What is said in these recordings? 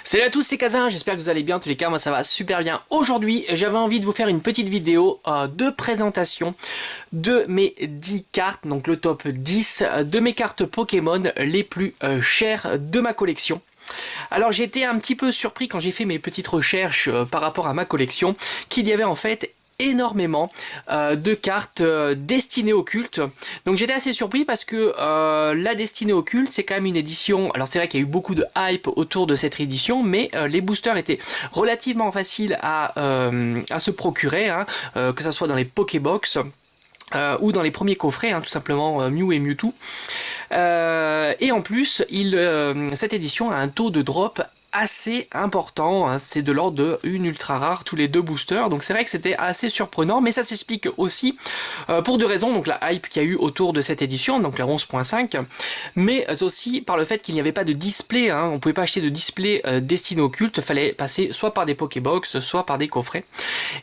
Salut à tous, c'est Kazin, j'espère que vous allez bien. En tous les cas, moi ça va super bien. Aujourd'hui, j'avais envie de vous faire une petite vidéo de présentation de mes 10 cartes, donc le top 10 de mes cartes Pokémon les plus chères de ma collection. Alors j'ai été un petit peu surpris quand j'ai fait mes petites recherches par rapport à ma collection, qu'il y avait en fait énormément de cartes destinées au culte. Donc j'étais assez surpris parce que la destinée au culte, c'est quand même une édition. Alors c'est vrai qu'il y a eu beaucoup de hype autour de cette édition, mais les boosters étaient relativement faciles à se procurer, hein, que ce soit dans les Pokébox. Ou dans les premiers coffrets, hein, tout simplement Mew et Mewtwo. Et en plus, cette édition a un taux de drop assez important, hein, c'est de l'ordre de une ultra rare tous les deux boosters, donc c'est vrai que c'était assez surprenant, mais ça s'explique aussi pour deux raisons, donc la hype qu'il y a eu autour de cette édition, donc la 11.5, mais aussi par le fait qu'il n'y avait pas de display, hein, on pouvait pas acheter de display destiné au culte, fallait passer soit par des Pokébox, soit par des coffrets,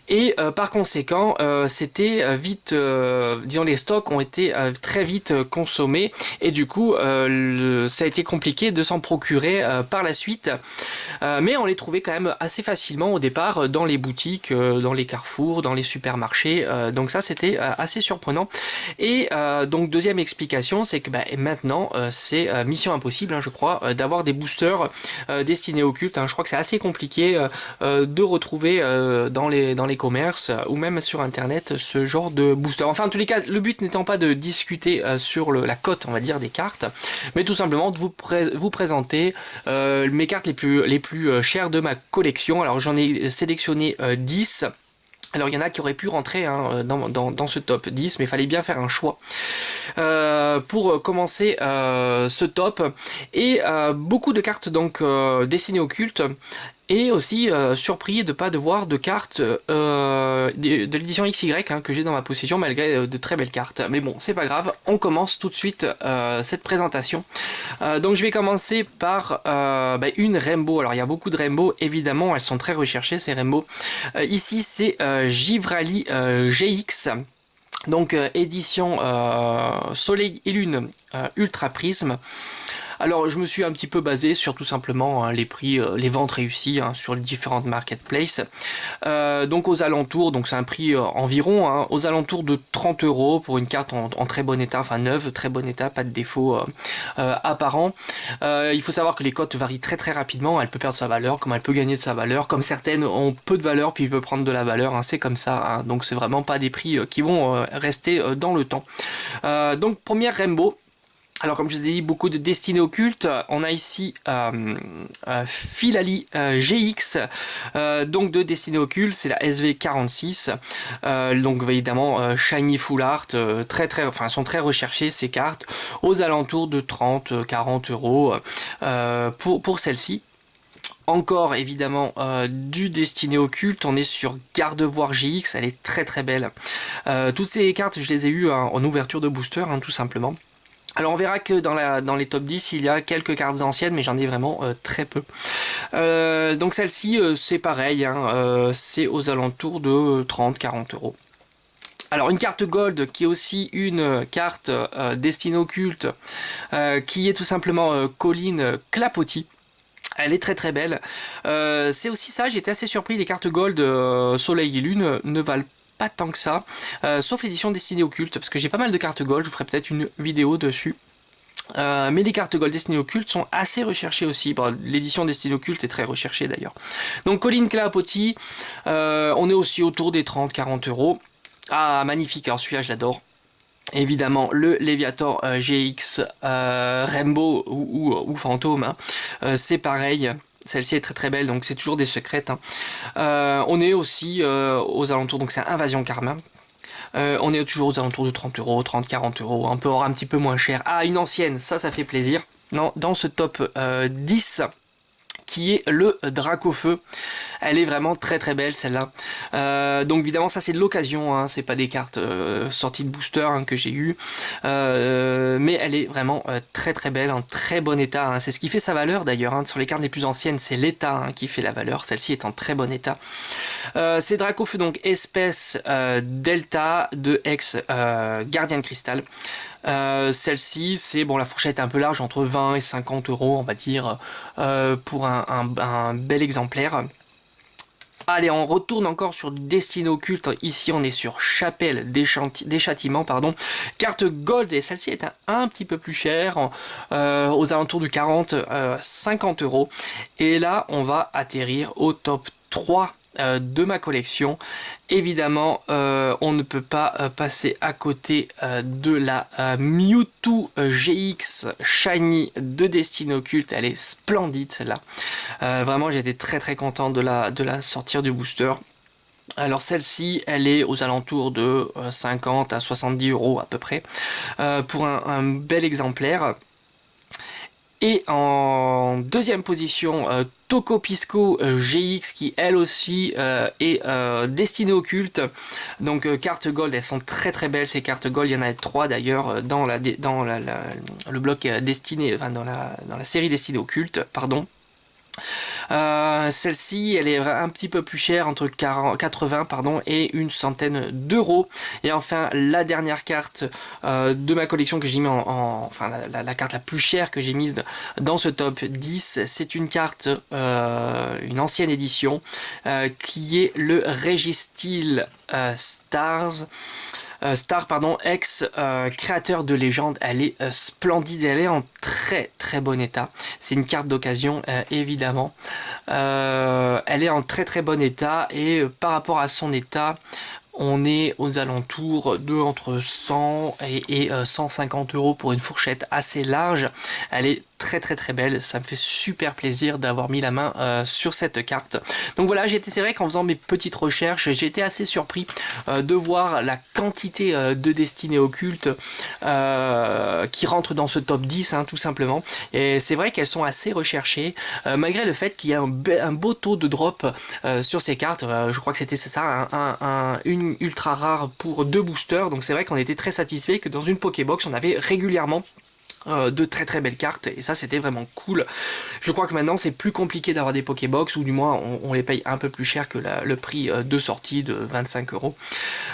et par conséquent, c'était vite, disons les stocks ont été très vite consommés, et du coup ça a été compliqué de s'en procurer par la suite. Mais on les trouvait quand même assez facilement au départ dans les boutiques, dans les carrefours, dans les supermarchés. Donc ça c'était assez surprenant. Et donc deuxième explication, c'est que maintenant c'est mission impossible, hein, je crois, d'avoir des boosters destinés au culte. Hein. Je crois que c'est assez compliqué de retrouver dans les commerces ou même sur internet ce genre de booster. Enfin en tous les cas, le but n'étant pas de discuter sur la cote, on va dire, des cartes, mais tout simplement de vous présenter mes cartes les plus chères de ma collection. Alors j'en ai sélectionné 10. Alors il y en a qui auraient pu rentrer hein, dans ce top 10, mais il fallait bien faire un choix pour commencer ce top. Et beaucoup de cartes donc destinées au culte. Et aussi surpris de ne pas devoir de cartes de l'édition XY hein, que j'ai dans ma possession malgré de très belles cartes. Mais bon, c'est pas grave, on commence tout de suite cette présentation. Donc je vais commencer par une Rainbow. Alors il y a beaucoup de Rainbow, évidemment, elles sont très recherchées ces Rainbow. Ici c'est Givrali GX. Donc édition Soleil et Lune Ultra Prisme. Alors je me suis un petit peu basé sur tout simplement hein, les prix, les ventes réussies hein, sur les différentes marketplaces. Donc aux alentours, donc c'est un prix environ, hein, aux alentours de 30 € pour une carte en très bon état, enfin neuve, très bon état, pas de défaut apparent. Il faut savoir que les cotes varient très très rapidement, elle peut perdre sa valeur, comme elle peut gagner de sa valeur, comme certaines ont peu de valeur puis il peut prendre de la valeur, hein, c'est comme ça, hein, donc c'est vraiment pas des prix qui vont rester dans le temps. Donc première Rainbow. Alors comme je vous ai dit, beaucoup de destinées occultes. On a ici Filali GX, donc de destinées occultes, c'est la SV46. Donc évidemment Shiny Full Art, elles sont très recherchées ces cartes, aux alentours de 30-40 € pour celle-ci. Encore évidemment du destiné occulte, on est sur Gardevoir GX, elle est très très belle. Toutes ces cartes je les ai eues hein, en ouverture de booster hein, tout simplement. Alors on verra que dans les top 10 il y a quelques cartes anciennes mais j'en ai vraiment très peu. Donc celle-ci c'est pareil, hein, c'est aux alentours de 30-40 €. Alors une carte gold qui est aussi une carte destinée au culte qui est tout simplement Colline Clapotis. Elle est très très belle. C'est aussi ça, j'étais assez surpris, les cartes gold Soleil et Lune ne valent pas tant que ça, sauf l'édition destinée au culte, parce que j'ai pas mal de cartes gold, je vous ferai peut-être une vidéo dessus. Mais les cartes gold destinées au culte sont assez recherchées aussi. Bon, l'édition destinée au culte est très recherchée d'ailleurs. Donc Colline Clapotis, on est aussi autour des 30-40 €. Ah magnifique, alors celui-là je l'adore. Évidemment le Léviator GX Rainbow ou Fantôme, hein. C'est pareil. Celle-ci est très très belle, donc c'est toujours des secrètes. Hein. On est aussi aux alentours, donc c'est Invasion Karma. On est toujours aux alentours de 30 €, 30-40 €, on peut avoir un petit peu moins cher. Ah, une ancienne, ça fait plaisir. Dans ce top 10, qui est le Dracofeu. Elle est vraiment très très belle celle-là. Donc évidemment ça c'est de l'occasion, hein, c'est pas des cartes sorties de booster hein, que j'ai eu, mais elle est vraiment très très belle, en très bon état. Hein. C'est ce qui fait sa valeur d'ailleurs. Hein. Sur les cartes les plus anciennes, c'est l'état hein, qui fait la valeur. Celle-ci est en très bon état. C'est Dracofeu donc espèce Delta de ex Gardien de Cristal. Celle-ci, c'est bon, la fourchette est un peu large, entre 20 et 50 euros, on va dire, pour un bel exemplaire. Allez, on retourne encore sur Destinée Occulte. Ici, on est sur Chapelle des Châtiments, pardon. Carte Gold, et celle-ci est un petit peu plus chère, aux alentours de 50 euros. Et là, on va atterrir au top 3 de ma collection. Évidemment, on ne peut pas passer à côté de la Mewtwo GX Shiny de Destinée Occulte. Elle est splendide celle-là. Vraiment, j'ai été très très content de la sortir du booster. Alors celle-ci, elle est aux alentours de 50 à 70 euros à peu près pour un bel exemplaire. Et en deuxième position, Toco Pisco GX qui elle aussi est destinée au culte. Donc cartes gold, elles sont très très belles ces cartes gold. Il y en a 3 d'ailleurs dans le bloc destiné, enfin dans la série destinée au culte, pardon. Celle-ci, elle est un petit peu plus chère, entre 80 pardon, et une centaine d'euros. Et enfin, la dernière carte de ma collection que j'ai mis enfin la carte la plus chère que j'ai mise dans ce top 10, c'est une carte, une ancienne édition, qui est le Registeel Star, ex créateur de légende. Elle est splendide, elle est en très très bon état. C'est une carte d'occasion évidemment. Elle est en très très bon état et par rapport à son état, on est aux alentours de entre 100 et 150 euros pour une fourchette assez large. Elle est très très très belle, ça me fait super plaisir d'avoir mis la main sur cette carte. Donc voilà, c'est vrai qu'en faisant mes petites recherches, j'ai été assez surpris de voir la quantité de Destinée Occulte qui rentrent dans ce top 10 hein, tout simplement. Et c'est vrai qu'elles sont assez recherchées, malgré le fait qu'il y a un beau taux de drop sur ces cartes. Je crois que c'était ça, une ultra rare pour 2 boosters. Donc c'est vrai qu'on était très satisfait que dans une Pokébox, on avait régulièrement de très très belles cartes et ça c'était vraiment cool. Je crois que maintenant c'est plus compliqué d'avoir des Pokébox, ou du moins on les paye un peu plus cher que le prix de sortie de 25 euros.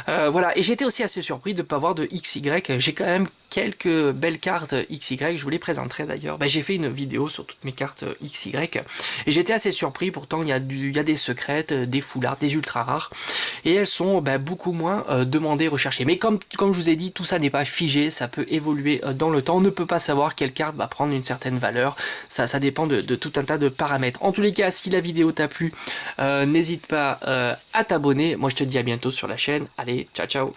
Voilà, et j'étais aussi assez surpris de ne pas voir de XY. J'ai quand même quelques belles cartes XY, je vous les présenterai d'ailleurs. J'ai fait une vidéo sur toutes mes cartes XY et j'étais assez surpris. Pourtant il y a des secrètes, des foulards, des ultra rares, et elles sont beaucoup moins demandées, recherchées. Mais comme je vous ai dit, tout ça n'est pas figé, ça peut évoluer dans le temps. On ne peut pas savoir quelle carte va prendre une certaine valeur, ça dépend de tout un tas de paramètres. En tous les cas, si la vidéo t'a plu, n'hésite pas à t'abonner. Moi je te dis à bientôt sur la chaîne. Allez, ciao ciao.